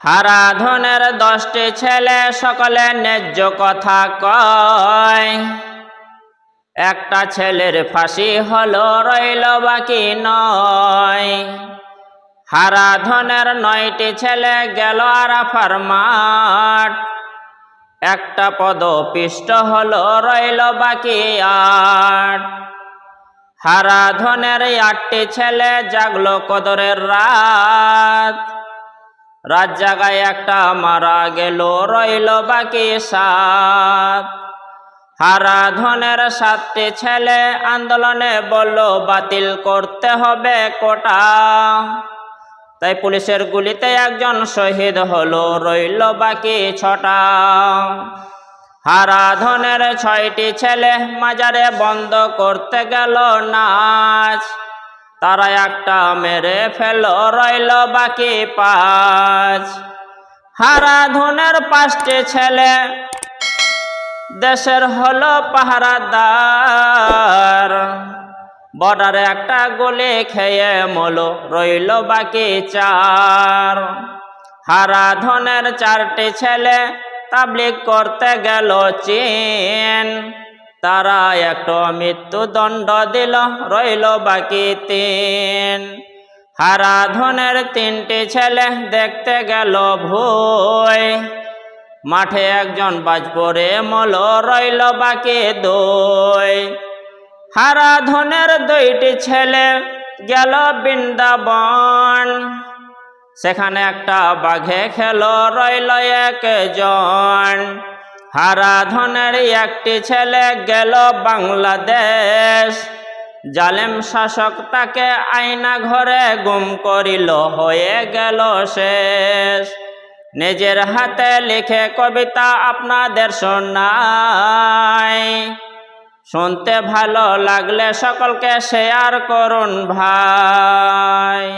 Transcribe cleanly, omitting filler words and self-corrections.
হারাধনের 10টি ছেলে সকলে ন্যায্য কথা কয়। একটা ছেলের ফাঁসি হলো, রইল বাকি 9। হারাধনের 9টি ছেলে গেল আরাফার মাঠ। একটা পদপিষ্ট হলো, রইল বাকি 8। হারাধনের 8টি ছেলে জাগলো কদরের রাত জাগায় একটা মারা গেল, রইল বাকি 7। হারাধনের 7টি ছেলে আন্দোলনে বলল বাতিল করতে হবে কোটা। তাই পুলিশের গুলিতে একজন শহীদ হলো, রইল বাকি 6টা। হারাধনের 6টি ছেলে মাজারে বন্ধ করতে গেল নাচ। তারা একটা মেরে ফেল, রইল বাকি 5। হারাধনের 5টি ছেলে দেশের হলো পাহারাদার। বর্ডারে একটা গুলি খেয়ে মলো, রইল বাকি 4। হারাধনের 4টি ছেলে তাবলীগ করতে গেল চীন। তারা একটা মৃত্যুদণ্ড দিল, রইল বাকি 3। হারাধনের 3টি ছেলে দেখতে গেল ভুঁই। মাঠে একজন বাজ পড়ে মল, রইল বাকি 2। হারাধনের 2টি ছেলে গেল বৃন্দাবন। সেখানে একটা বাঘে খেল, রইল 1জন। হারাধনের 1টি ছেলে গেল বাংলাদেশ। জালেম শাসক তাকে আয়না ঘরে গুম করিল, হয়ে গেল শেষ। নিজের হাতে লিখে কবিতা আপনাদের শোনাই। শুনতে ভালো লাগলে সকলকে শেয়ার করুন ভাই।